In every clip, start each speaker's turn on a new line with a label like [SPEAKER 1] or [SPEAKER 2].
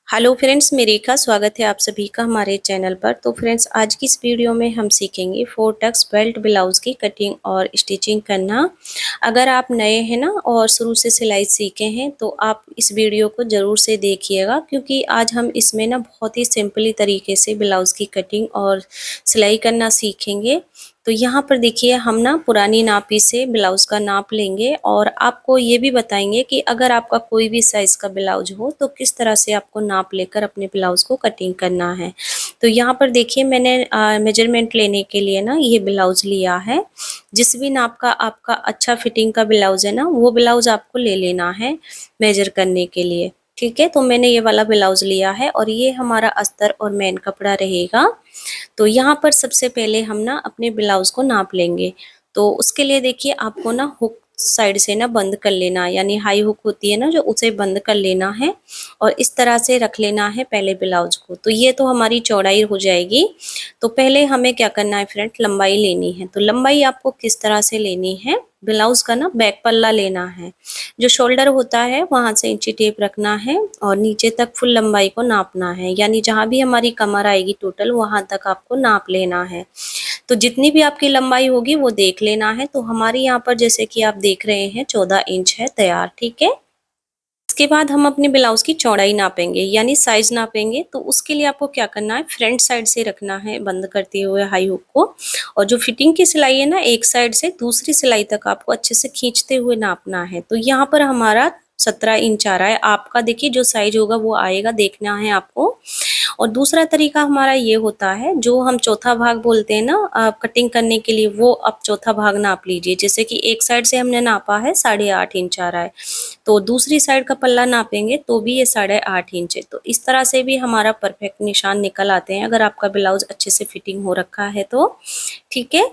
[SPEAKER 1] Hello friends, मैं रेखा स्वागत है आप सभी का हमारे चैनल पर। तो फ्रेंड्स, आज की इस वीडियो में हम सीखेंगे 4 टक्स बेल्ट ब्लाउज की कटिंग और स्टिचिंग करना। अगर आप नए हैं ना और शुरू से सिलाई सीखे हैं तो आप इस वीडियो को ज़रूर से देखिएगा, क्योंकि आज हम इसमें ना बहुत ही सिंपली तरीके से ब्लाउज की कटिंग और सिलाई करना सीखेंगे। तो यहाँ पर देखिए, हम ना पुरानी नापी से ब्लाउज़ का नाप लेंगे और आपको ये भी बताएंगे कि अगर आपका कोई भी साइज़ का ब्लाउज हो तो किस तरह से आपको नाप लेकर अपने ब्लाउज़ को कटिंग करना है। तो यहाँ पर देखिए, मैंने मेजरमेंट लेने के लिए ना ये ब्लाउज़ लिया है। जिस भी नाप का आपका अच्छा फिटिंग का ब्लाउज़ है ना, वो ब्लाउज़ आपको ले लेना है मेजर करने के लिए। ठीक है, तो मैंने ये वाला ब्लाउज़ लिया है और ये हमारा अस्तर और मेन कपड़ा रहेगा। तो यहाँ पर सबसे पहले हम ना अपने ब्लाउज को नाप लेंगे। तो उसके लिए देखिए, आपको ना हुक साइड से ना बंद कर लेना, यानी हाई हुक होती है ना जो, उसे बंद कर लेना है और इस तरह से रख लेना है पहले ब्लाउज को। तो ये तो हमारी चौड़ाई हो जाएगी। तो पहले हमें क्या करना है फ्रेंड, लंबाई लेनी है। तो लंबाई आपको किस तरह से लेनी है, ब्लाउज का ना बैक पल्ला लेना है। जो शोल्डर होता है वहां से इंची टेप रखना है और नीचे तक फुल लंबाई को नापना है, यानी जहां भी हमारी कमर आएगी टोटल वहां तक आपको नाप लेना है। तो जितनी भी आपकी लंबाई होगी वो देख लेना है। तो हमारी यहाँ पर जैसे कि आप देख रहे हैं 14 इंच है तैयार। ठीक है, इसके बाद हम अपने ब्लाउज की चौड़ाई नापेंगे, यानी साइज नापेंगे। तो उसके लिए आपको क्या करना है, फ्रंट साइड से रखना है बंद करते हुए हाई हुक को, और जो फिटिंग की सिलाई है ना, एक साइड से दूसरी सिलाई तक आपको अच्छे से खींचते हुए नापना है। तो यहाँ पर हमारा 17 इंच आ रहा है। आपका देखिए जो साइज होगा वो आएगा, देखना है आपको। और दूसरा तरीका हमारा ये होता है, जो हम चौथा भाग बोलते हैं ना कटिंग करने के लिए, वो आप चौथा भाग नाप लीजिए। जैसे कि एक साइड से हमने नापा है 8.5 इंच आ रहा है, तो दूसरी साइड का पल्ला नापेंगे तो भी ये 8.5 इंच है। तो इस तरह से भी हमारा परफेक्ट निशान निकल आते हैं अगर आपका ब्लाउज अच्छे से फिटिंग हो रखा है तो। ठीक है,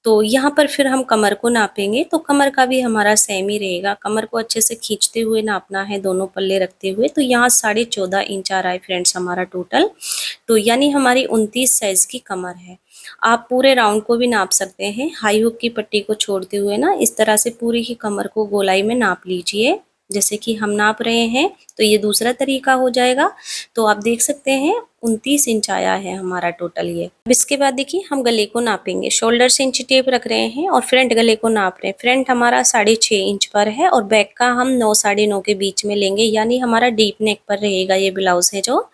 [SPEAKER 1] तो यहाँ पर फिर हम कमर को नापेंगे। तो कमर का भी हमारा सेम ही रहेगा, कमर को अच्छे से खींचते हुए नापना है दोनों पल्ले रखते हुए। तो यहाँ 14.5 इंच आ रहा है फ्रेंड्स हमारा टोटल। तो यानी हमारी 29 साइज की कमर है। आप पूरे राउंड को भी नाप सकते हैं, हाई हुक की पट्टी को छोड़ते हुए ना इस तरह से पूरी ही कमर को गोलाई में नाप लीजिए, जैसे कि हम नाप रहे हैं। तो ये दूसरा तरीका हो जाएगा। तो आप देख सकते हैं 29 इंच आया है हमारा टोटल ये। अब इसके बाद देखिए, हम गले को नापेंगे। शोल्डर से इंची टेप रख रहे हैं और फ्रंट गले को नाप रहे हैं। फ्रंट हमारा 6.5 इंच पर है और बैक का हम 9 9.5 के बीच में लेंगे, यानी हमारा डीप नेक पर रहेगा ये ब्लाउज है जो।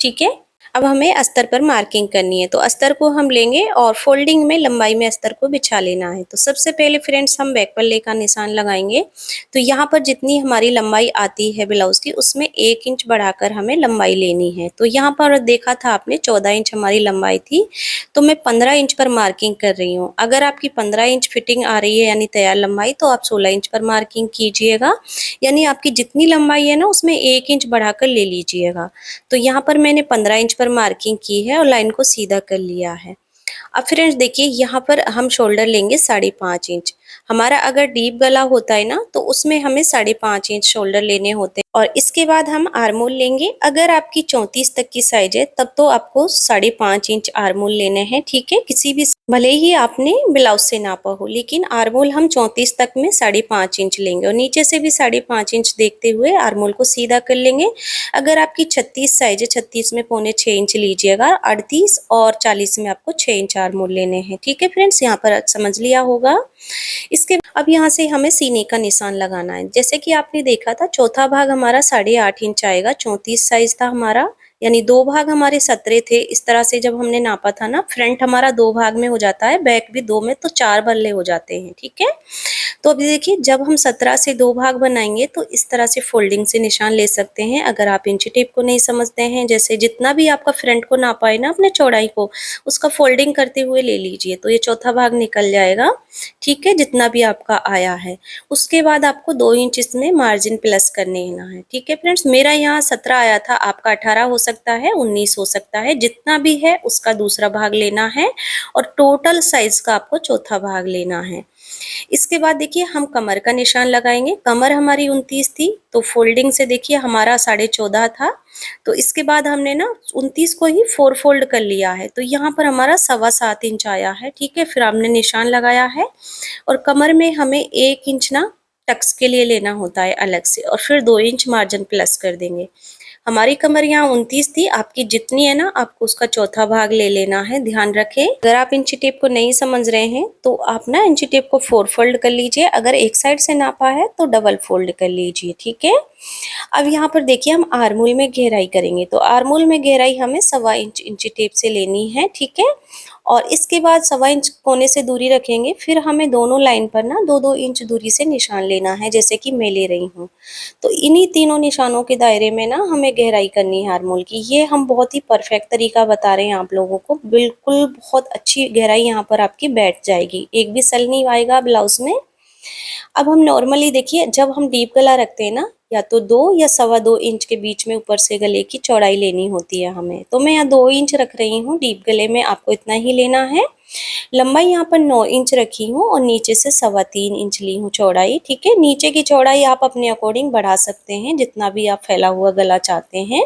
[SPEAKER 1] ठीक है, अब हमें अस्तर पर मार्किंग करनी है। तो अस्तर को हम लेंगे और फोल्डिंग में लंबाई में अस्तर को बिछा लेना है। तो सबसे पहले फ्रेंड्स हम बैक पल्ले का निशान लगाएंगे। तो यहाँ पर जितनी हमारी लंबाई आती है ब्लाउज की, उसमें 1 इंच बढ़ाकर हमें लंबाई लेनी है। तो यहाँ पर देखा था आपने 14 इंच हमारी लंबाई थी, तो मैं 15 इंच पर मार्किंग कर रही हूँ। अगर आपकी 15 इंच फिटिंग आ रही है यानी तैयार लंबाई, तो आप 16 इंच पर मार्किंग कीजिएगा। यानी आपकी जितनी लंबाई है ना, उसमें 1 इंच बढ़ाकर ले लीजिएगा। तो यहाँ पर मैंने 15 इंच पर मार्किंग की है और लाइन को सीधा कर लिया है। अब फ्रेंड्स देखिए, यहाँ पर हम शोल्डर लेंगे 5.5 इंच। हमारा अगर डीप गला होता है ना, तो उसमें हमें 5.5 इंच शोल्डर लेने होते हैं। और इसके बाद हम आर्मोल लेंगे। अगर आपकी 34 तक की साइज है तब तो आपको 5.5 इंच आर्मोल लेने हैं। ठीक है, किसी भी, भले ही आपने ब्लाउज से नापा हो, लेकिन आर्मोल हम 34 तक में 5.5 इंच लेंगे और नीचे से भी 5.5 इंच देखते हुए आर्मोल को सीधा कर लेंगे। अगर आपकी 36 साइज है, 36 में 6.25 इंच लीजिएगा। 38 और 40 में आपको 6 इंच आर्मोल लेने हैं। ठीक है फ्रेंड्स, यहाँ पर समझ लिया होगा। इसके अब यहाँ से हमें सीने का निशान लगाना है। जैसे कि आपने देखा था, चौथा भाग हमारा 8.5 इंच आएगा, 34 साइज था हमारा, यानी 2 भाग हमारे 17 थे। इस तरह से जब हमने नापा था ना, फ्रंट हमारा 2 भाग में हो जाता है, बैक भी 2 में, तो 4 बल्ले हो जाते हैं। ठीक है, तो अभी देखिए, जब हम 17 से 2 भाग बनाएंगे तो इस तरह से फोल्डिंग से निशान ले सकते हैं। अगर आप इंची टेप को नहीं समझते हैं, जैसे जितना भी आपका फ्रंट को नापा है ना अपने चौड़ाई को, उसका फोल्डिंग करते हुए ले लीजिए, तो ये चौथा भाग निकल जाएगा। ठीक है, जितना भी आपका आया है। उसके बाद आपको 2 इंच इसमें मार्जिन प्लस करने है। ठीक है फ्रेंड्स, मेरा यहाँ 17 आया था, आपका 18 हो सकता है, 19 हो सकता है, जितना भी है उसका दूसरा भाग लेना है और टोटल साइज का आपको चौथा भाग लेना है। इसके बाद देखिए, हम कमर का निशान लगाएंगे। कमर हमारी 29 थी, तो फोल्डिंग से देखिए हमारा 14.5 था। तो इसके बाद हमने ना 29 को ही 4 फोल्ड कर लिया है, तो यहाँ पर हमारा 7.25 इंच आया है। ठीक है, फिर हमने निशान लगाया है और कमर में हमें 1 इंच ना टक्स के लिए लेना होता है अलग से, और फिर 2 इंच मार्जिन प्लस कर देंगे। हमारी कमर यहाँ 29 थी, आपकी जितनी है ना आपको उसका चौथा भाग ले लेना है, ध्यान रखें। अगर आप इंची टेप को नहीं समझ रहे हैं तो आप ना इंची टेप को 4 फोल्ड कर लीजिए, अगर एक साइड से नापा है तो डबल फोल्ड कर लीजिए, ठीक है। अब यहाँ पर देखिए हम आर्मोल में गहराई करेंगे, तो आर्मोल में गहराई हमें 1.25 इंच इंची टेप से लेनी है, ठीक है। और इसके बाद 1.25 इंच कोने से दूरी रखेंगे, फिर हमें दोनों लाइन पर ना 2-2 इंच दूरी से निशान लेना है, जैसे कि मैं ले रही हूँ। तो इन्हीं तीनों निशानों के दायरे में ना हमें गहराई करनी है आर्मोल की। ये हम बहुत ही परफेक्ट तरीका बता रहे हैं आप लोगों को, बिल्कुल बहुत अच्छी गहराई यहाँ पर आपकी बैठ जाएगी, एक भी सल नहीं आएगा ब्लाउज में। अब हम नॉर्मली देखिए जब हम डीप गला रखते हैं ना, या तो 2 या 2.25 इंच के बीच में ऊपर से गले की चौड़ाई लेनी होती है हमें, तो मैं यहाँ 2 इंच रख रही हूँ डीप गले में, आपको इतना ही लेना है। लंबाई यहाँ पर 9 इंच रखी हूँ और नीचे से 3.25 इंच ली हूँ चौड़ाई, ठीक है। नीचे की चौड़ाई आप अपने अकॉर्डिंग बढ़ा सकते हैं, जितना भी आप फैला हुआ गला चाहते हैं।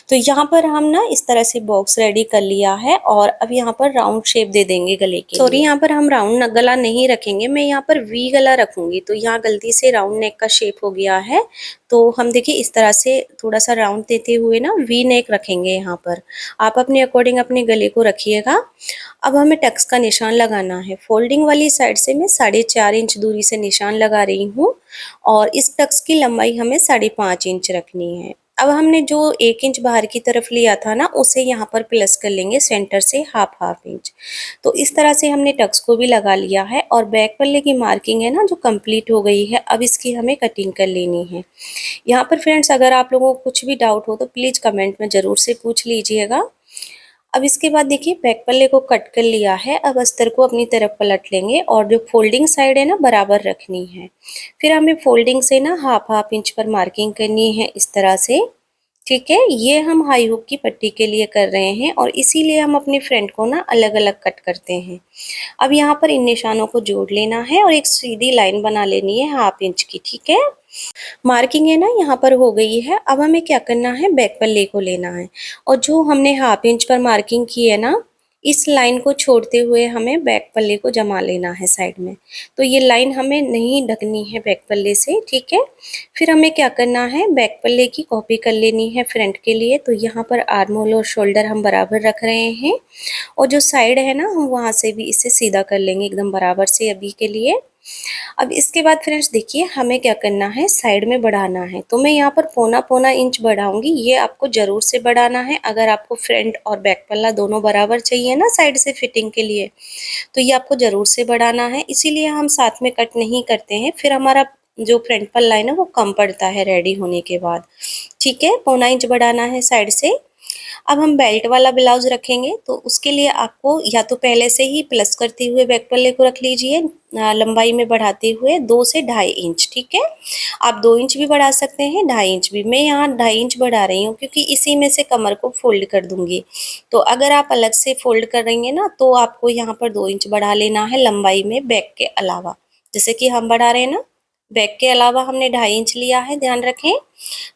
[SPEAKER 1] तो यहाँ पर हम ना इस तरह से बॉक्स रेडी कर लिया है और अब यहाँ पर राउंड शेप दे देंगे गले के। सॉरी, यहाँ पर हम राउंड गला नहीं रखेंगे, मैं यहाँ पर वी गला रखूंगी, तो यहाँ गलती से राउंड नेक का शेप हो गया है। तो हम देखिए इस तरह से थोड़ा सा राउंड देते हुए ना वी नेक रखेंगे यहाँ पर, आप अपने अकॉर्डिंग अपने गले को रखिएगा। अब हमें टक्स का निशान लगाना है, फोल्डिंग वाली साइड से मैं 4.5 इंच दूरी से निशान लगा रही हूँ और इस टक्स की लंबाई हमें 5.5 इंच रखनी है। अब हमने जो 1 इंच बाहर की तरफ लिया था ना, उसे यहाँ पर प्लस कर लेंगे सेंटर से हाफ इंच। तो इस तरह से हमने टक्स को भी लगा लिया है और बैक पल्ले की मार्किंग है ना जो कंप्लीट हो गई है, अब इसकी हमें कटिंग कर लेनी है। यहाँ पर फ्रेंड्स अगर आप लोगों को कुछ भी डाउट हो तो प्लीज़ कमेंट में ज़रूर से पूछ लीजिएगा। अब इसके बाद देखिए बैक पल्ले को कट कर लिया है, अब अस्तर को अपनी तरफ पलट लेंगे और जो फोल्डिंग साइड है ना बराबर रखनी है। फिर हमें फोल्डिंग से ना हाफ इंच पर मार्किंग करनी है इस तरह से, ठीक है। ये हम हाई हुक की पट्टी के लिए कर रहे हैं और इसीलिए हम अपनी फ्रंट को ना अलग अलग कट करते हैं। अब यहाँ पर इन निशानों को जोड़ लेना है और एक सीधी लाइन बना लेनी है हाफ इंच की, ठीक है। मार्किंग है ना यहाँ पर हो गई है, अब हमें क्या करना है बैक पल्ले को लेना है और जो हमने हाफ इंच पर मार्किंग की है ना, इस लाइन को छोड़ते हुए हमें बैक पल्ले को जमा लेना है साइड में। तो ये लाइन हमें नहीं ढकनी है बैक पल्ले से, ठीक है। फिर हमें क्या करना है बैक पल्ले की कॉपी कर लेनी है फ्रंट के लिए, तो यहाँ पर आर्म होल और शोल्डर हम बराबर रख रहे हैं और जो साइड है ना हम वहाँ से भी इसे सीधा कर लेंगे एकदम बराबर से अभी के लिए। अब इसके बाद फ्रेंड्स देखिए हमें क्या करना है साइड में बढ़ाना है, तो मैं यहाँ पर पौना इंच बढ़ाऊंगी, ये आपको जरूर से बढ़ाना है। अगर आपको फ्रंट और बैक पल्ला दोनों बराबर चाहिए ना साइड से फिटिंग के लिए, तो ये आपको जरूर से बढ़ाना है, इसीलिए हम साथ में कट नहीं करते हैं, फिर हमारा जो फ्रंट पल्ला है ना वो कम पड़ता है रेडी होने के बाद, ठीक है। पौना इंच बढ़ाना है साइड से। अब हम बेल्ट वाला ब्लाउज रखेंगे, तो उसके लिए आपको या तो पहले से ही प्लस करते हुए बैक पल्ले को रख लीजिए, लंबाई में बढ़ाते हुए 2 से 2.5 इंच, ठीक है। आप 2 इंच भी बढ़ा सकते हैं, 2.5 इंच भी, मैं यहाँ 2.5 इंच बढ़ा रही हूँ क्योंकि इसी में से कमर को फोल्ड कर दूंगी। तो अगर आप अलग से फोल्ड कर रही हैं ना तो आपको यहाँ पर 2 इंच बढ़ा लेना है लंबाई में बैक के अलावा, जैसे कि हम बढ़ा रहे हैं ना, बैक के अलावा हमने 2.5 इंच लिया है, ध्यान रखें।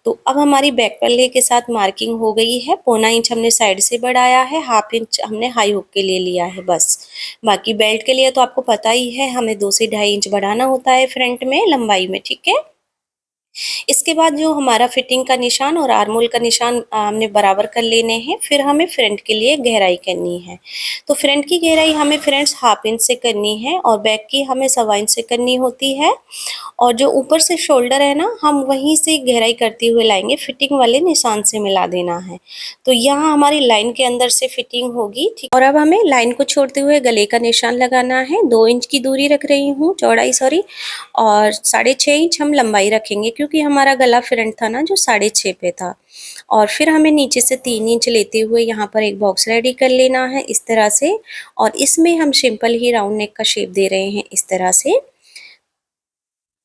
[SPEAKER 1] तो अब हमारी बैक पल्ले के साथ मार्किंग हो गई है, पौना इंच हमने साइड से बढ़ाया है, हाफ इंच हमने हाई हुक के लिए लिया है बस। बाकी बेल्ट के लिए तो आपको पता ही है हमें 2 से 2.5 इंच बढ़ाना होता है फ्रंट में लंबाई में, ठीक है। इसके बाद जो हमारा फिटिंग का निशान और आर्मोल का निशान हमने बराबर कर लेने हैं, फिर हमें फ्रंट के लिए गहराई करनी है। तो फ्रंट की गहराई हमें फ्रेंड्स हाफ इंच से करनी है और बैक की हमें 1.25 इंच से करनी होती है और जो ऊपर से शोल्डर है ना हम वहीं से गहराई करते हुए लाएंगे, फिटिंग वाले निशान से मिला देना है। तो यहाँ हमारी लाइन के अंदर से फिटिंग होगी, ठीक। और अब हमें लाइन को छोड़ते हुए गले का निशान लगाना है, 2 इंच की दूरी रख रही हूँ चौड़ाई, सॉरी, और 6.5 इंच हम लंबाई रखेंगे क्योंकि हमारा गला फ्रंट था ना जो 6.5 पे था। और फिर हमें नीचे से 3 इंच लेते हुए यहाँ पर एक बॉक्स रेडी कर लेना है इस तरह से, और इसमें हम सिंपल ही राउंड नेक का शेप दे रहे हैं इस तरह से।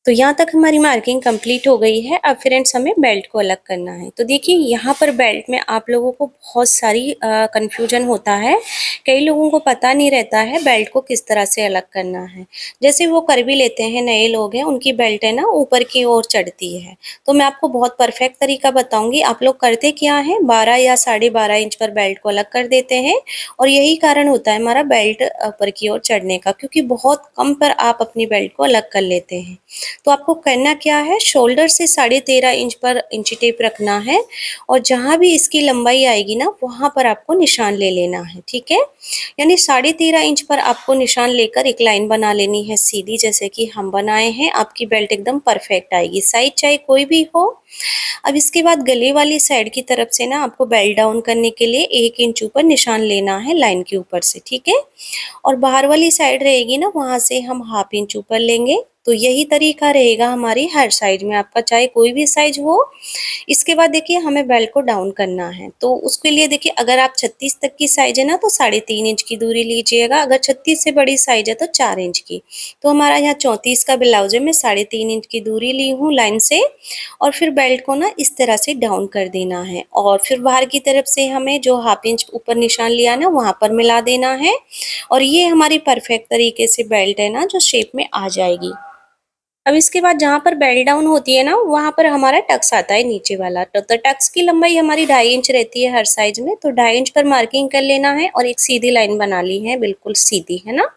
[SPEAKER 1] तो यहाँ तक हमारी मार्किंग कंप्लीट हो गई है। अब फ्रेंड्स हमें बेल्ट को अलग करना है। तो देखिए यहाँ पर बेल्ट में आप लोगों को बहुत सारी कंफ्यूजन होता है, कई लोगों को पता नहीं रहता है बेल्ट को किस तरह से अलग करना है। जैसे वो कर भी लेते हैं, नए लोग हैं, उनकी बेल्ट है ना ऊपर की ओर चढ़ती है, तो मैं आपको बहुत परफेक्ट तरीका बताऊंगी। आप लोग करते क्या है 12 या 12.5 इंच पर बेल्ट को अलग कर देते हैं और यही कारण होता है हमारा बेल्ट ऊपर की ओर चढ़ने का, क्योंकि बहुत कम पर आप अपनी बेल्ट को अलग कर लेते हैं। तो आपको करना क्या है, शोल्डर से 13.5 इंच पर इंची टेप रखना है और जहाँ भी इसकी लंबाई आएगी ना वहां पर आपको निशान ले लेना है, ठीक है। यानी 13.5 इंच पर आपको निशान लेकर एक लाइन बना लेनी है सीधी, जैसे कि हम बनाए हैं। आपकी बेल्ट एकदम परफेक्ट आएगी, साइज चाहे कोई भी हो। अब इसके बाद गले वाली साइड की तरफ से ना आपको बेल्ट डाउन करने के लिए 1 इंच ऊपर निशान लेना है लाइन के ऊपर से, ठीक है। और बाहर वाली साइड रहेगी ना, वहां से हम 1/2 इंच ऊपर लेंगे। तो यही तरीका रहेगा हमारी हर साइज में, आपका चाहे कोई भी साइज हो। इसके बाद देखिए हमें बेल्ट को डाउन करना है, तो उसके लिए देखिए अगर आप 36 तक की साइज है ना तो 3.5 इंच की दूरी लीजिएगा, अगर 36 से बड़ी साइज है तो 4 इंच की। तो हमारा यहाँ 34 का ब्लाउज है, मैं 3.5 इंच की दूरी ली हूँ लाइन से। और फिर बेल्ट को ना इस तरह से डाउन कर देना है और फिर बाहर की तरफ से हमें जो 1/2 इंच ऊपर निशान लिया ना वहां पर मिला देना है। और ये हमारी परफेक्ट तरीके से बेल्ट है ना जो शेप में आ जाएगी। अब इसके बाद जहाँ पर बेल्ट डाउन होती है ना वहां पर हमारा टक्स आता है नीचे वाला, तो टक्स की लंबाई हमारी 2.5 इंच रहती है हर साइज में, तो 2.5 इंच पर मार्किंग कर लेना है और एक सीधी लाइन बना ली है, बिल्कुल सीधी, है ना।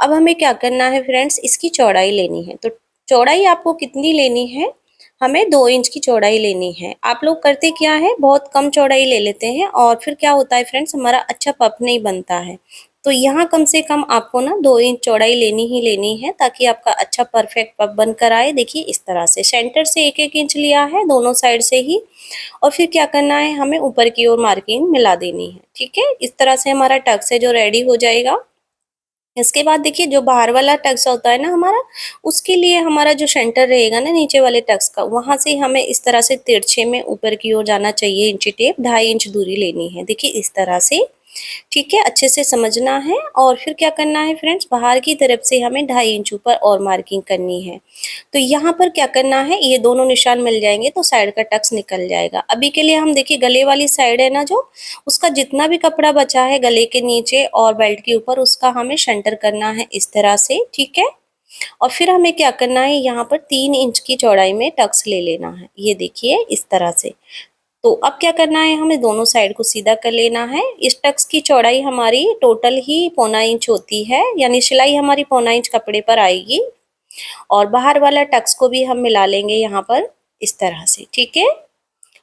[SPEAKER 1] अब हमें क्या करना है फ्रेंड्स, इसकी चौड़ाई लेनी है। तो चौड़ाई आपको कितनी लेनी है, हमें 2 इंच की चौड़ाई लेनी है। आप लोग करते क्या है, बहुत कम चौड़ाई ले लेते हैं और फिर क्या होता है फ्रेंड्स, हमारा अच्छा पफ नहीं बनता है। तो यहाँ कम से कम आपको ना 2 इंच चौड़ाई लेनी ही लेनी है ताकि आपका अच्छा परफेक्ट पफ बनकर आए। देखिए इस तरह से सेंटर से 1-1 इंच लिया है दोनों साइड से ही। और फिर क्या करना है, हमें ऊपर की ओर मार्किंग मिला देनी है, ठीक है। इस तरह से हमारा टक्स है जो रेडी हो जाएगा। इसके बाद देखिए जो बाहर वाला टक्स होता है ना हमारा, उसके लिए हमारा जो सेंटर रहेगा ना नीचे वाले टक्स का, वहां से हमें इस तरह से तिरछे में ऊपर की ओर जाना चाहिए। इंची टेप 2.5 इंच दूरी लेनी है, देखिए इस तरह से, ठीक है। अच्छे से समझना है। और फिर क्या करना है फ्रेंड्स, बाहर की तरफ से हमें 2.5 इंच ऊपर और मार्किंग करनी है। तो यहाँ पर क्या करना है, ये दोनों निशान मिल जाएंगे तो साइड का टक्स निकल जाएगा। अभी के लिए हम देखिए गले वाली साइड है ना जो, उसका जितना भी कपड़ा बचा है गले के नीचे और बेल्ट के ऊपर, उसका हमें सेंटर करना है इस तरह से, ठीक है। और फिर हमें क्या करना है, यहाँ पर 3 इंच की चौड़ाई में टक्स ले लेना है, ये देखिए इस तरह से। तो अब क्या करना है, हमें दोनों साइड को सीधा कर लेना है। इस टक्स की चौड़ाई हमारी टोटल ही 1/4 इंच होती है, यानी सिलाई हमारी 1/4 इंच कपड़े पर आएगी। और बाहर वाला टक्स को भी हम मिला लेंगे यहाँ पर इस तरह से, ठीक है।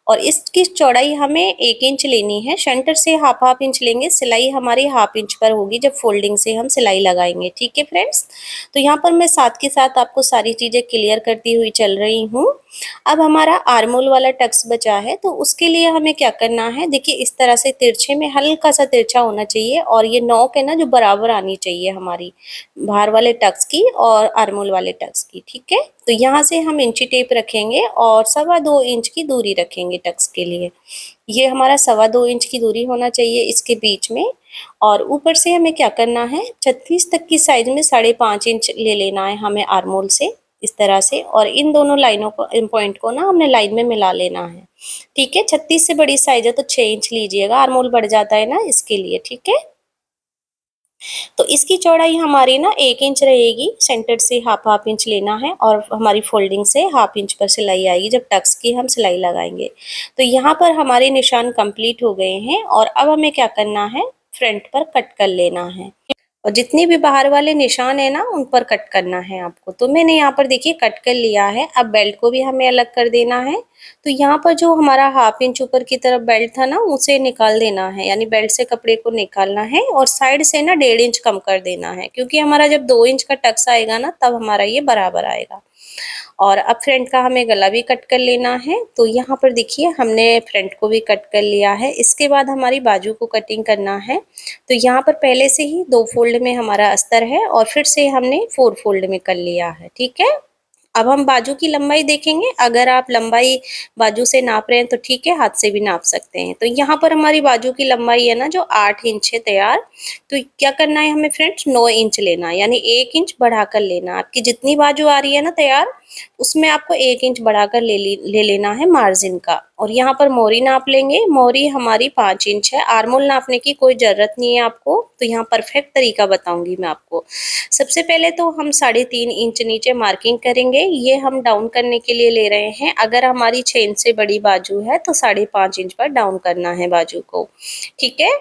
[SPEAKER 1] और इसकी चौड़ाई हमें 1 इंच लेनी है, सेंटर से हाफ हाफ इंच लेंगे, सिलाई हमारी 1/2 इंच पर होगी जब फोल्डिंग से हम सिलाई लगाएंगे, ठीक है फ्रेंड्स। तो यहाँ पर मैं साथ के साथ आपको सारी चीजें क्लियर करती हुई चल रही हूँ। अब हमारा आर्मोल वाला टक्स बचा है, तो उसके लिए हमें क्या करना है, देखिए इस तरह से तिरछे में हल्का सा तिरछा होना चाहिए और ये नोक है ना जो बराबर आनी चाहिए हमारी बाहर वाले टक्स की और आर्मोल वाले टक्स की, ठीक है। तो यहाँ से हम इंची टेप रखेंगे और 2.25 इंच की दूरी रखेंगे टक्स के लिए। ये हमारा 2.25 इंच की दूरी होना चाहिए इसके बीच में। और ऊपर से हमें क्या करना है, 36 तक की साइज में 5.5 इंच ले लेना है हमें आर्मोल से इस तरह से। और इन दोनों लाइनों को, इन पॉइंट को ना हमने लाइन में मिला लेना है, ठीक है। 36 से बड़ी साइज है तो 6 इंच लीजिएगा, आर्मोल बढ़ जाता है ना इसके लिए, ठीक है। तो इसकी चौड़ाई हमारी ना 1 इंच रहेगी, सेंटर से हाफ हाफ इंच लेना है और हमारी फोल्डिंग से 1/2 इंच पर सिलाई आएगी जब टक्स की हम सिलाई लगाएंगे। तो यहाँ पर हमारे निशान कंप्लीट हो गए हैं और अब हमें क्या करना है, फ्रंट पर कट कर लेना है। और जितने भी बाहर वाले निशान है ना उन पर कट करना है आपको। तो मैंने यहाँ पर देखिए कट कर लिया है। अब बेल्ट को भी हमें अलग कर देना है। तो यहाँ पर जो हमारा 1/2 इंच ऊपर की तरफ बेल्ट था ना उसे निकाल देना है, यानी बेल्ट से कपड़े को निकालना है और साइड से ना 1.5 इंच कम कर देना है, क्योंकि हमारा जब 2 इंच का टक्स आएगा ना तब हमारा ये बराबर आएगा। और अब फ्रंट का हमें गला भी कट कर लेना है। तो यहाँ पर देखिए हमने फ्रंट को भी कट कर लिया है। इसके बाद हमारी बाजू को कटिंग करना है। तो यहाँ पर पहले से ही 2 फोल्ड में हमारा अस्तर है और फिर से हमने 4 फोल्ड में कर लिया है, ठीक है। अब हम बाजू की लंबाई देखेंगे। अगर आप लंबाई बाजू से नाप रहे हैं तो ठीक है, हाथ से भी नाप सकते हैं। तो यहाँ पर हमारी बाजू की लंबाई है ना जो 8 इंच है तैयार। तो क्या करना है हमें फ्रेंड्स, 9 इंच लेना है, यानी 1 इंच बढ़ाकर लेना। आपकी जितनी बाजू आ रही है ना तैयार, उसमें आपको 1 इंच बढ़ाकर ले लेना है मार्जिन का। और यहाँ पर मोरी नाप लेंगे। मोरी हमारी 5 इंच है। आर्मोल नापने की कोई जरूरत नहीं है आपको। तो यहाँ परफेक्ट तरीका बताऊंगी मैं आपको। सबसे पहले तो हम 3.5 इंच नीचे मार्किंग करेंगे। ये हम डाउन करने के लिए ले रहे हैं। अगर हमारी 6 इंच से बड़ी बाजू है तो 5.5 इंच पर डाउन करना है बाजू को, ठीक है।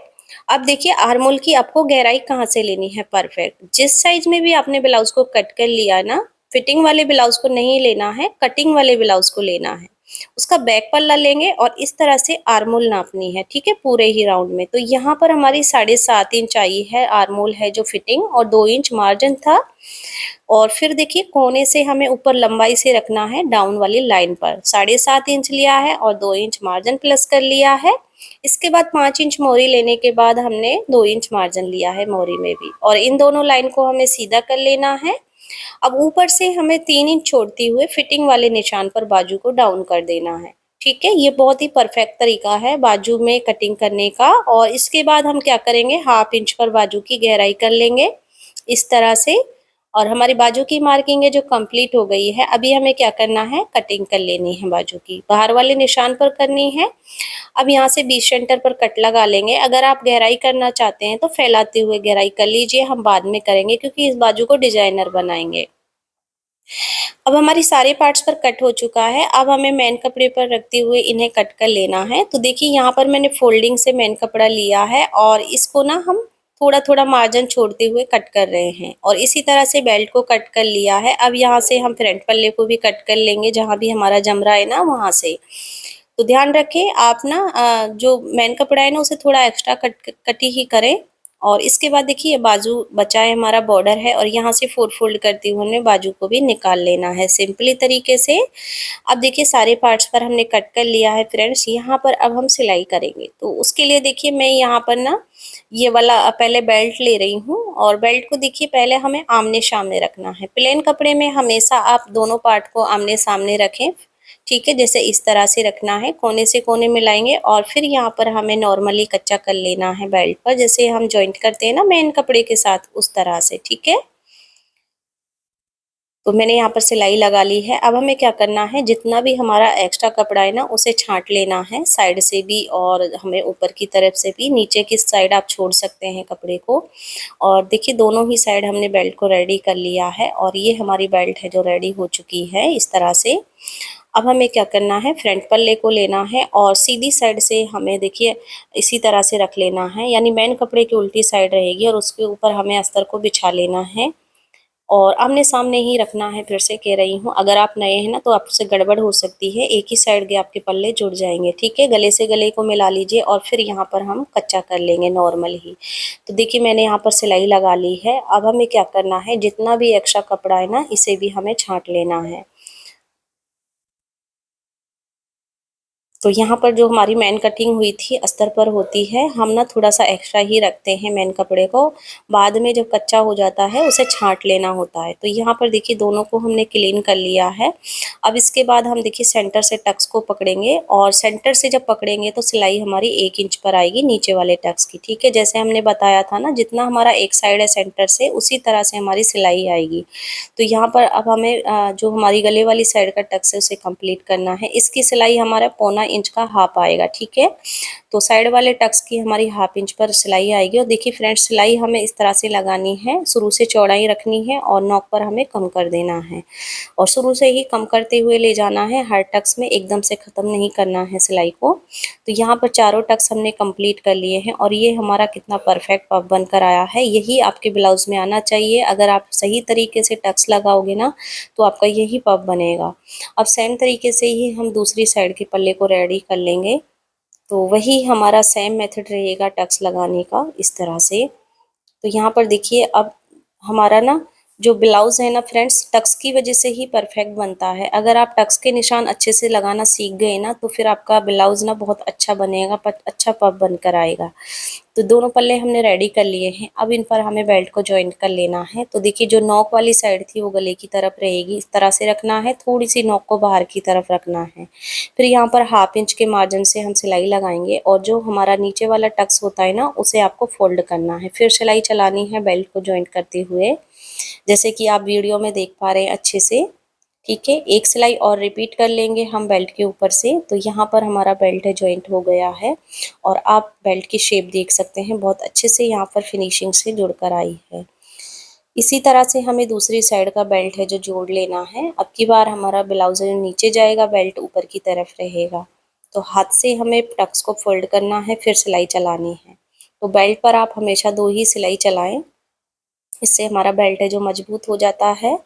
[SPEAKER 1] अब देखिए आर्मोल की आपको गहराई कहाँ से लेनी है, परफेक्ट जिस साइज में भी आपने ब्लाउज को कट कर लिया ना फिटिंग वाले ब्लाउज को नहीं लेना है, कटिंग वाले ब्लाउज को लेना है। उसका बैक पल्ला लेंगे और इस तरह से आर्मोल नापनी है, ठीक है, पूरे ही राउंड में। तो यहाँ पर हमारी 7.5 इंच आई है आर्मोल है जो फिटिंग, और 2 इंच मार्जिन था। और फिर देखिए कोने से हमें ऊपर लंबाई से रखना है डाउन वाली लाइन पर। 7.5 इंच लिया है और 2 इंच मार्जिन प्लस कर लिया है। इसके बाद 5 इंच मोरी लेने के बाद हमने 2 इंच मार्जिन लिया है मोरी में भी, और इन दोनों लाइन को हमें सीधा कर लेना है। अब ऊपर से हमें 3 इंच छोड़ते हुए फिटिंग वाले निशान पर बाजू को डाउन कर देना है, ठीक है। ये बहुत ही परफेक्ट तरीका है बाजू में कटिंग करने का। और इसके बाद हम क्या करेंगे, 1/2 इंच पर बाजू की गहराई कर लेंगे इस तरह से। और हमारी बाजू की मार्किंग है जो कंप्लीट हो गई है। अभी हमें क्या करना है, कटिंग कर लेनी है बाजू की, बाहर वाले निशान पर करनी है। अब यहाँ से बीच सेंटर पर कट लगा लेंगे। अगर आप गहराई करना चाहते हैं तो फैलाते हुए गहराई कर लीजिए, हम बाद में करेंगे क्योंकि इस बाजू को डिजाइनर बनाएंगे। अब हमारी सारे पार्ट्स पर कट हो चुका है। अब हमें मेन कपड़े पर रखते हुए इन्हें कट कर लेना है। तो देखिए यहाँ पर मैंने फोल्डिंग से मेन कपड़ा लिया है और इसको ना हम थोड़ा थोड़ा मार्जिन छोड़ते हुए कट कर रहे हैं, और इसी तरह से बेल्ट को कट कर लिया है। अब यहाँ से हम फ्रंट पल्ले को भी कट कर लेंगे, जहाँ भी हमारा जम रहा है ना वहाँ से। तो ध्यान रखें आप ना जो मेन कपड़ा है ना उसे थोड़ा एक्स्ट्रा कटी ही करें। और इसके बाद देखिए ये बाजू बचा है, हमारा बॉर्डर है, और यहाँ से 4 फोल्ड करते हुए हमने बाजू को भी निकाल लेना है सिंपली तरीके से। अब देखिए सारे पार्ट्स पर हमने कट कर लिया है फ्रेंड्स। यहाँ पर अब हम सिलाई करेंगे, तो उसके लिए देखिए मैं यहाँ पर ना ये वाला पहले बेल्ट ले रही हूँ, और बेल्ट को देखिए पहले हमें आमने सामने रखना है। प्लेन कपड़े में हमेशा आप दोनों पार्ट को आमने सामने रखें, ठीक है, जैसे इस तरह से रखना है, कोने से कोने मिलाएंगे। और फिर यहाँ पर हमें नॉर्मली कच्चा कर लेना है बेल्ट पर, जैसे हम जॉइंट करते हैं ना मेन कपड़े के साथ, उस तरह से, ठीक है। तो मैंने यहाँ पर सिलाई लगा ली है। अब हमें क्या करना है, जितना भी हमारा एक्स्ट्रा कपड़ा है ना उसे छांट लेना है, साइड से भी और हमें ऊपर की तरफ से भी। नीचे की साइड आप छोड़ सकते हैं कपड़े को। और देखिए दोनों ही साइड हमने बेल्ट को रेडी कर लिया है, और ये हमारी बेल्ट है जो रेडी हो चुकी है इस तरह से। अब हमें क्या करना है, फ्रंट पल्ले को लेना है और सीधी साइड से हमें देखिए इसी तरह से रख लेना है, यानी मेन कपड़े की उल्टी साइड रहेगी, और उसके ऊपर हमें अस्तर को बिछा लेना है। और आमने सामने ही रखना है, फिर से कह रही हूँ। अगर आप नए हैं ना तो आपसे गड़बड़ हो सकती है, एक ही साइड के आपके पल्ले जुड़ जाएंगे, ठीक है। गले से गले को मिला लीजिए, और फिर यहाँ पर हम कच्चा कर लेंगे नॉर्मल ही। तो देखिए मैंने यहाँ पर सिलाई लगा ली है। अब हमें क्या करना है, जितना भी एक्स्ट्रा कपड़ा है ना इसे भी हमें छांट लेना है। तो यहाँ पर जो हमारी मैन कटिंग हुई थी अस्तर पर होती है, हम ना थोड़ा सा एक्स्ट्रा ही रखते हैं मैन कपड़े को। बाद में जब कच्चा हो जाता है उसे छांट लेना होता है। तो यहाँ पर देखिए दोनों को हमने क्लीन कर लिया है। अब इसके बाद हम देखिए सेंटर से टक्स को पकड़ेंगे, और सेंटर से जब पकड़ेंगे तो सिलाई हमारी 1 इंच पर आएगी नीचे वाले टक्स की, ठीक है। जैसे हमने बताया था ना, जितना हमारा एक साइड है सेंटर से उसी तरह से हमारी सिलाई आएगी। तो यहाँ पर अब हमें जो हमारी गले वाली साइड का टक्स है उसे कंप्लीट करना है। इसकी सिलाई हमारा 1/4 इंच का हाफ आएगा, ठीक है। तो साइड वाले टक्स की हमारी 1/2 इंच पर सिलाई आएगी। और देखिए फ्रेंड्स सिलाई हमें इस तरह से लगानी है, शुरू से चौड़ाई रखनी है और नोक पर हमें कम कर देना है, और शुरू से ही कम करते हुए ले जाना है। हर टक्स में एकदम से ख़त्म नहीं करना है सिलाई को। तो यहाँ पर चारों टक्स हमने कंप्लीट कर लिए हैं, और ये हमारा कितना परफेक्ट पफ बनकर आया है। यही आपके ब्लाउज में आना चाहिए। अगर आप सही तरीके से टक्स लगाओगे ना तो आपका यही पफ बनेगा। अब सेम तरीके से ही हम दूसरी साइड के पल्ले को रेडी कर लेंगे। तो वही हमारा सेम मेथड रहेगा टक्स लगाने का, इस तरह से। तो यहाँ पर देखिए अब हमारा ना जो ब्लाउज है ना फ्रेंड्स, टक्स की वजह से ही परफेक्ट बनता है। अगर आप टक्स के निशान अच्छे से लगाना सीख गए ना तो फिर आपका ब्लाउज ना बहुत अच्छा बनेगा, अच्छा पफ बनकर आएगा। तो दोनों पल्ले हमने रेडी कर लिए हैं। अब इन पर हमें बेल्ट को जॉइंट कर लेना है। तो देखिए जो नॉक वाली साइड थी वो गले की तरफ रहेगी, इस तरह से रखना है, थोड़ी सी नॉक को बाहर की तरफ रखना है। फिर यहाँ पर 1/2 इंच के मार्जिन से हम सिलाई लगाएंगे, और जो हमारा नीचे वाला टक्स होता है ना उसे आपको फोल्ड करना है, फिर सिलाई चलानी है बेल्ट को जॉइंट करते हुए, जैसे कि आप वीडियो में देख पा रहे हैं अच्छे से, ठीक है। एक सिलाई और रिपीट कर लेंगे हम बेल्ट के ऊपर से। तो यहाँ पर हमारा बेल्ट है जॉइंट हो गया है, और आप बेल्ट की शेप देख सकते हैं बहुत अच्छे से यहाँ पर फिनिशिंग से जुड़कर आई है। इसी तरह से हमें दूसरी साइड का बेल्ट है जो जोड़ लेना है। अब की बार हमारा ब्लाउज नीचे जाएगा, बेल्ट ऊपर की तरफ रहेगा। तो हाथ से हमें टक्स को फोल्ड करना है, फिर सिलाई चलानी है। तो बेल्ट पर आप हमेशा 2 ही सिलाई चलाएं। इससे हमारा बेल्ट है जो मजबूत हो जाता है।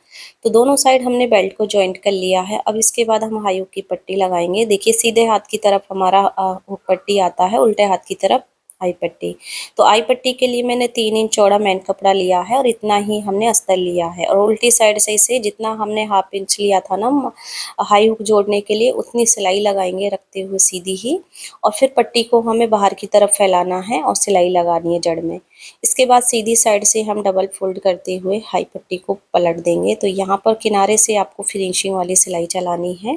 [SPEAKER 1] तो दोनों साइड हमने बेल्ट को जॉइंट कर लिया है। अब इसके बाद हम हाई हुक की पट्टी लगाएंगे। देखिए सीधे हाथ की तरफ हमारा हुक पट्टी आता है, उल्टे हाथ की तरफ आई पट्टी। तो आई पट्टी के लिए मैंने 3 इंच चौड़ा मैन कपड़ा लिया है और इतना ही हमने अस्तर लिया है, और उल्टी साइड से इसे जितना हमने हाफ इंच लिया था ना हाई हुक जोड़ने के लिए, उतनी सिलाई लगाएंगे रखते हुए सीधी ही। और फिर पट्टी को हमें बाहर की तरफ फैलाना है और सिलाई लगानी है जड़ में। इसके बाद सीधी साइड से हम डबल फोल्ड करते हुए हाई पट्टी को पलट देंगे। तो यहाँ पर किनारे से आपको फिनिशिंग वाली सिलाई चलानी है।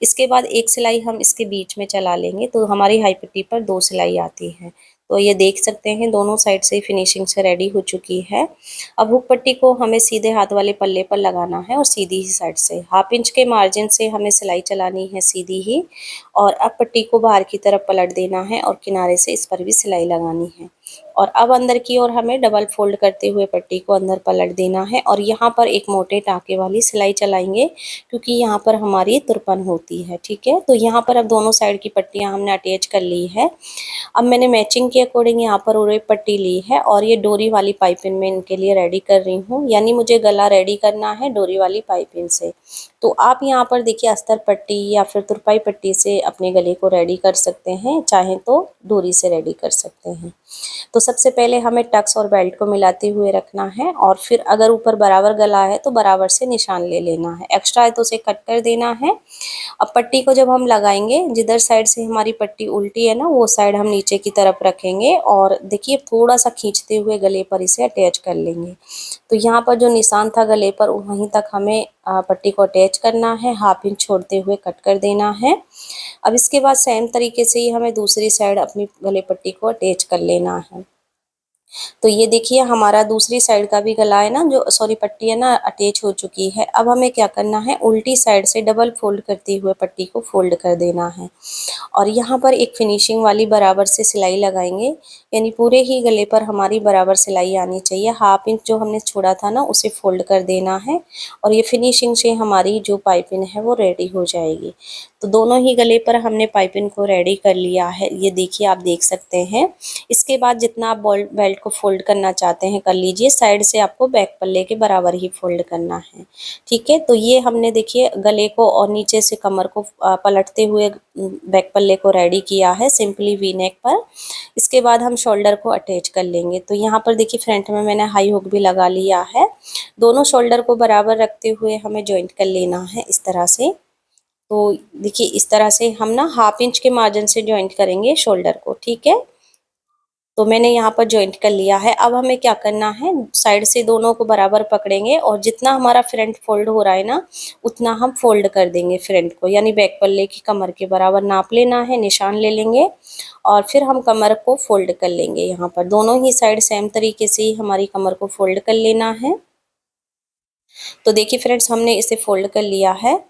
[SPEAKER 1] इसके बाद एक सिलाई हम इसके बीच में चला लेंगे, तो हमारी हाई पट्टी पर 2 सिलाई आती है। तो ये देख सकते हैं दोनों साइड से फिनिशिंग से रेडी हो चुकी है। अब हुक पट्टी को हमें सीधे हाथ वाले पल्ले पर लगाना है और सीधी ही साइड से 1/2 इंच के मार्जिन से हमें सिलाई चलानी है सीधी ही। और अब पट्टी को बाहर की तरफ पलट देना है और किनारे से इस पर भी सिलाई लगानी है। और अब अंदर की ओर हमें डबल फोल्ड करते हुए पट्टी को अंदर पलट देना है और यहाँ पर एक मोटे टाँके वाली सिलाई चलाएंगे, क्योंकि यहाँ पर हमारी तुरपन होती है। ठीक है, तो यहाँ पर अब दोनों साइड की पट्टियाँ हमने अटैच कर ली है। अब मैंने मैचिंग के अकॉर्डिंग यहाँ पर उरे पट्टी ली है और ये डोरी वाली पाइपिंग में इनके लिए रेडी कर रही हूँ, यानी मुझे गला रेडी करना है डोरी वाली पाइपिंग से। तो आप यहाँ पर देखिए अस्तर पट्टी या फिर तुरपाई पट्टी से अपने गले को रेडी कर सकते हैं, चाहे तो डोरी से रेडी कर सकते हैं। तो सबसे पहले हमें टक्स और बेल्ट को मिलाते हुए रखना है, और फिर अगर ऊपर बराबर गला है तो बराबर से निशान ले लेना है, एक्स्ट्रा है तो उसे कट कर देना है। अब पट्टी को जब हम लगाएंगे, जिधर साइड से हमारी पट्टी उल्टी है ना, वो साइड हम नीचे की तरफ रखेंगे और देखिए थोड़ा सा खींचते हुए गले पर इसे अटैच कर लेंगे। तो यहाँ पर जो निशान था गले पर, वहीं तक हमें पट्टी को अटैच करना है, 1/2 इंच छोड़ते हुए कट कर देना है। अब इसके बाद सेम तरीके से ही हमें दूसरी साइड अपनी गले पट्टी को अटैच कर लेना है। तो ये देखिए हमारा दूसरी साइड का भी गला है ना, जो सॉरी पट्टी है ना, अटैच हो चुकी है। अब हमें क्या करना है, उल्टी साइड से डबल फोल्ड करते हुए पट्टी को फोल्ड कर देना है और यहाँ पर एक फिनिशिंग वाली बराबर से सिलाई लगाएंगे, यानी पूरे ही गले पर हमारी बराबर सिलाई आनी चाहिए। 1/2 इंच जो हमने छोड़ा था ना, उसे फोल्ड कर देना है और ये फिनिशिंग से हमारी जो पाइपिंग है वो रेडी हो जाएगी। तो दोनों ही गले पर हमने पाइपिंग को रेडी कर लिया है, ये देखिए आप देख सकते हैं। इसके बाद जितना आप बेल्ट को फोल्ड करना चाहते हैं कर लीजिए, साइड से आपको बैक पल्ले के बराबर ही फोल्ड करना है। ठीक है, तो ये हमने देखिए गले को और नीचे से कमर को पलटते हुए बैक पल्ले को रेडी किया है सिंपली वी नेक पर। इसके बाद हम शोल्डर को अटैच कर लेंगे। तो यहाँ पर देखिए फ्रंट में मैंने हाई हुक भी लगा लिया है। दोनों शोल्डर को बराबर रखते हुए हमें जॉइंट कर लेना है इस तरह से। तो देखिए इस तरह से हम ना 1/2 इंच के मार्जिन से जॉइंट करेंगे शोल्डर को। ठीक है, तो मैंने यहाँ पर जॉइंट कर लिया है। अब हमें क्या करना है, साइड से दोनों को बराबर पकड़ेंगे और जितना हमारा फ्रंट फोल्ड हो रहा है ना, उतना हम फोल्ड कर देंगे फ्रंट को, यानी बैक पल्ले की कमर के बराबर नाप लेना है, निशान ले लेंगे और फिर हम कमर को फोल्ड कर लेंगे। यहाँ पर दोनों ही साइड सेम तरीके से ही हमारी कमर को फोल्ड कर लेना है। तो देखिए फ्रेंड्स हमने इसे फोल्ड कर लिया है,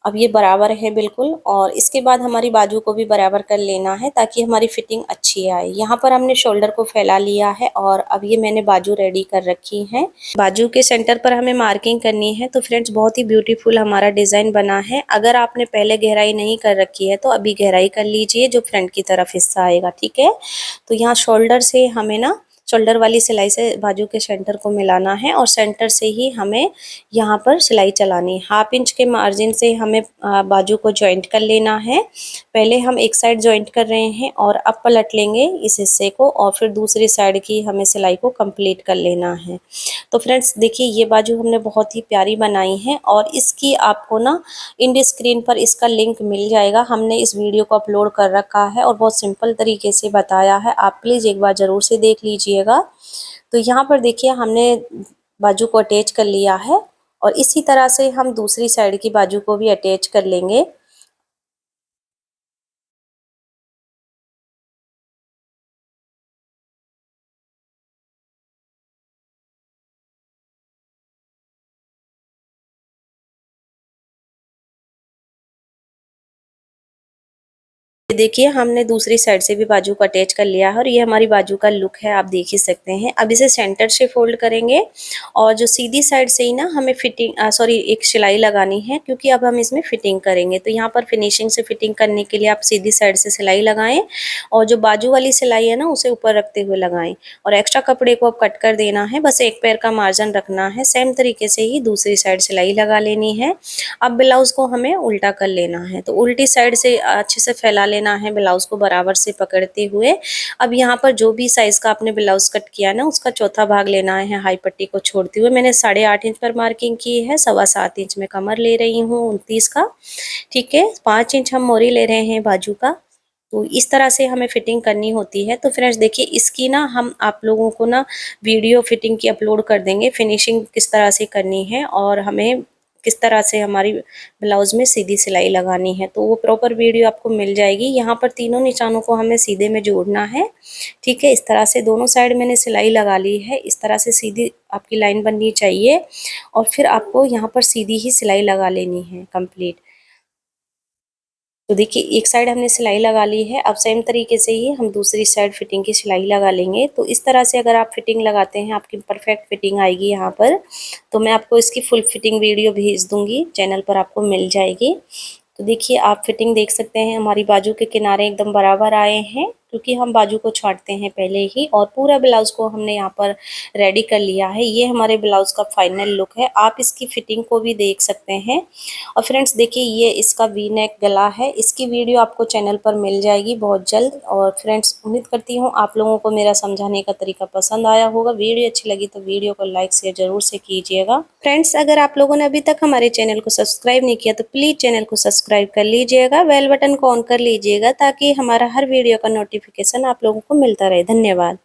[SPEAKER 1] अब ये बराबर है बिल्कुल। और इसके बाद हमारी बाजू को भी बराबर कर लेना है ताकि हमारी फिटिंग अच्छी आए। यहाँ पर हमने शोल्डर को फैला लिया है और अब ये मैंने बाजू रेडी कर रखी है। बाजू के सेंटर पर हमें मार्किंग करनी है। तो फ्रेंड्स बहुत ही ब्यूटीफुल हमारा डिज़ाइन बना है। अगर आपने पहले गहराई नहीं कर रखी है तो अभी गहराई कर लीजिए, जो फ्रंट की तरफ हिस्सा आएगा। ठीक है, तो यहाँ शोल्डर से हमें ना शोल्डर वाली सिलाई से बाजू के सेंटर को मिलाना है और सेंटर से ही हमें यहाँ पर सिलाई चलानी है। 1/2 इंच के मार्जिन से हमें बाजू को जॉइंट कर लेना है। पहले हम एक साइड जॉइंट कर रहे हैं और अब पलट लेंगे इस हिस्से को और फिर दूसरी साइड की हमें सिलाई को कंप्लीट कर लेना है। तो फ्रेंड्स देखिए ये बाजू हमने बहुत ही प्यारी बनाई है और इसकी आपको ना इंड स्क्रीन पर इसका लिंक मिल जाएगा। हमने इस वीडियो को अपलोड कर रखा है और बहुत सिंपल तरीके से बताया है, आप प्लीज़ एक बार ज़रूर से देख लीजिएगा। तो यहाँ पर देखिए हमने बाजू को अटैच कर लिया है और इसी तरह से हम दूसरी साइड की बाजू को भी अटैच कर लेंगे। देखिए हमने दूसरी साइड से भी बाजू को अटैच कर लिया है और ये हमारी बाजू का लुक है, आप देख ही सकते हैं। अब इसे सेंटर से फोल्ड करेंगे और जो सीधी साइड से ही ना हमें एक सिलाई लगानी है, क्योंकि अब हम इसमें फिटिंग करेंगे। तो यहाँ पर फिनिशिंग से फिटिंग करने के लिए आप सीधी साइड से सिलाई लगाएं और जो बाजू वाली सिलाई है ना उसे ऊपर रखते हुए लगाएं और एक्स्ट्रा कपड़े को अब कट कर देना है, बस एक पैर का मार्जिन रखना है। सेम तरीके से ही दूसरी साइड सिलाई लगा लेनी है। अब ब्लाउज को हमें उल्टा कर लेना है, तो उल्टी साइड से अच्छे से फैला लेना है ब्लाउज को बराबर से पकड़ते हुए। अब यहाँ पर जो भी साइज का आपने ब्लाउज कट किया ना उसका चौथा भाग लेना है हाई पट्टी को छोड़ते हुए। मैंने 8.5 इंच पर मार्किंग की है, 7.25 इंच में कमर ले रही हूँ 29 का, ठीक है। 5 इंच हम मोरी ले रहे हैं बाजू का। तो इस तरह से हमें फिटिंग करनी होती है। तो फ्रेंड्स देखिए इसकी ना हम आप लोगों को ना वीडियो फिटिंग की अपलोड कर देंगे, फिनिशिंग किस तरह से करनी है और हमें किस तरह से हमारी ब्लाउज में सीधी सिलाई लगानी है, तो वो प्रॉपर वीडियो आपको मिल जाएगी। यहाँ पर तीनों निशानों को हमें सीधे में जोड़ना है, ठीक है। इस तरह से दोनों साइड मैंने सिलाई लगा ली है, इस तरह से सीधी आपकी लाइन बननी चाहिए और फिर आपको यहाँ पर सीधी ही सिलाई लगा लेनी है कंप्लीट। तो देखिए एक साइड हमने सिलाई लगा ली है, अब सेम तरीके से ही हम दूसरी साइड फिटिंग की सिलाई लगा लेंगे। तो इस तरह से अगर आप फिटिंग लगाते हैं आपकी परफेक्ट फिटिंग आएगी यहाँ पर। तो मैं आपको इसकी फुल फिटिंग वीडियो भेज दूंगी, चैनल पर आपको मिल जाएगी। तो देखिए आप फिटिंग देख सकते हैं, हमारी बाजू के किनारे एकदम बराबर आए हैं क्योंकि हम बाजू को छांटते हैं पहले ही, और पूरा ब्लाउज को हमने यहाँ पर रेडी कर लिया है। ये हमारे ब्लाउज का फाइनल लुक है, आप इसकी फिटिंग को भी देख सकते हैं। और फ्रेंड्स देखिए ये इसका वी नेक गला है, इसकी वीडियो आपको चैनल पर मिल जाएगी बहुत जल्द। और फ्रेंड्स उम्मीद करती हूँ आप लोगों को मेरा समझाने का तरीका पसंद आया होगा। वीडियो अच्छी लगी तो वीडियो को लाइक शेयर जरूर से कीजिएगा। फ्रेंड्स अगर आप लोगों ने अभी तक हमारे चैनल को सब्सक्राइब नहीं किया तो प्लीज़ चैनल को सब्सक्राइब कर लीजिएगा, बेल बटन को ऑन कर लीजिएगा ताकि हमारा हर वीडियो का नोटिफिकेशन आप लोगों को मिलता रहे। धन्यवाद।